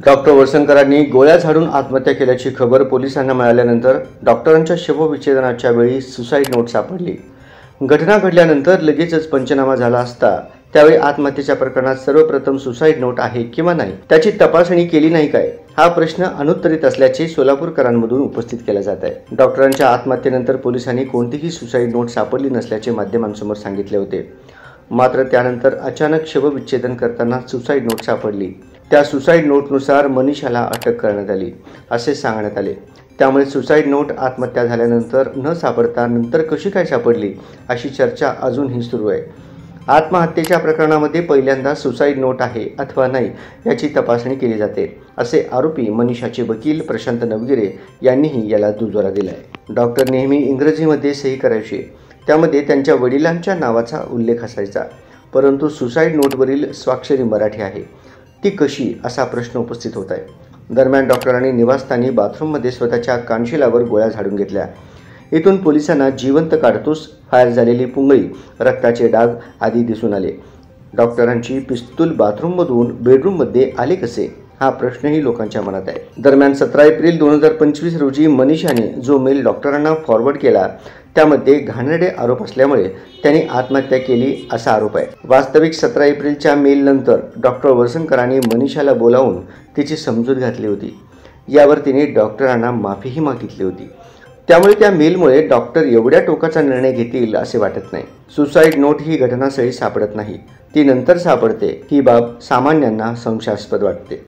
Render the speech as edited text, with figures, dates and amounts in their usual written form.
Doctor वळसंकरांनी गोळ्या झाडून आत्महत्या केल्याची खबर पोलिसांना मिळाल्यानंतर डॉक्टरांच्या शवविच्छेदनाच्या वेळी सुसाईड नोट सापडली। घटना घडल्यानंतर लगेचच पंचनामा झाला असता त्यावेळी आत्महत्येच्या प्रकरणात सर्वप्रथम सुसाईड नोट आहे किंवा नाही त्याची तपासणी केली नाही काय, हा प्रश्न अनुत्तरित असल्याचे सोलापूरकरांमधून उपस्थित केला जात आहे। डॉक्टरांच्या आत्महत्येनंतर पोलिसांनी कोणतीही सुसाईड नोट सापडली नसल्याचे माध्यमांसमोर सांगितले होते। मात्र त्यानंतर अचानक शवविच्छेदन करताना सुसाईड नोट सापडली। त्या सुसाईड नोटनुसार मनीषाला अटक करण्यात आली असे सांगण्यात आले। त्यामुळे सुसाईड नोट आत्महत्या झाल्यानंतर न सापडता नंतर कशी काय सापडली अशी चर्चा अजूनही सुरू आहे। आत्महत्येच्या प्रकरणामध्ये पहिल्यांदा सुसाईड नोट आहे अथवा नाही याची तपासणी केली जाते असे आरोपी मनीषाचे वकील प्रशांत नवगिरे यांनीही याला दुजोरा दिलाय। डॉक्टर नेहमी इंग्रजीमध्ये सही करायचे, त्यामध्ये त्यांच्या वडिलांच्या नावाचा उल्लेख असायचा, परंतु सुसाईड नोटवरील स्वाक्षरी मराठी आहे, ती कशी असा प्रश्न उपस्थित होत आहे। दरम्यान डॉक्टरांनी निवासस्थानी बाथरूममध्ये स्वतःच्या कानशिलावर गोळ्या झाडून घेतल्या। इथून पोलिसांना जिवंत काडतूस, फायर झालेली पुंगळी, रक्ताचे डाग आदी दिसून आले। डॉक्टरांची पिस्तूल बाथरूममधून बेडरूममध्ये आले कसे, हा प्रश्नही लोकांच्या मनात आहे। दरम्यान 17 एप्रिल 2025 रोजी मनीषाने जो मेल डॉक्टरांना फॉरवर्ड केला त्यामध्ये घाणेरडे आरोप असल्यामुळे त्यांनी आत्महत्या केली असा आरोप आहे। वास्तविक 17 एप्रिलच्या मेलनंतर डॉक्टर वळसंकरांनी मनीषाला बोलावून तिची समजूत घातली होती। यावर तिने डॉक्टरांना माफीही मागितली होती। त्यामुळे त्या मेलमुळे डॉक्टर एवढ्या टोकाचा निर्णय घेतील असे वाटत नाही। सुसाईड नोट ही घटनास्थळी सापडत नाही, ती नंतर सापडते, ही बाब सामान्यांना संशयास्पद वाटते।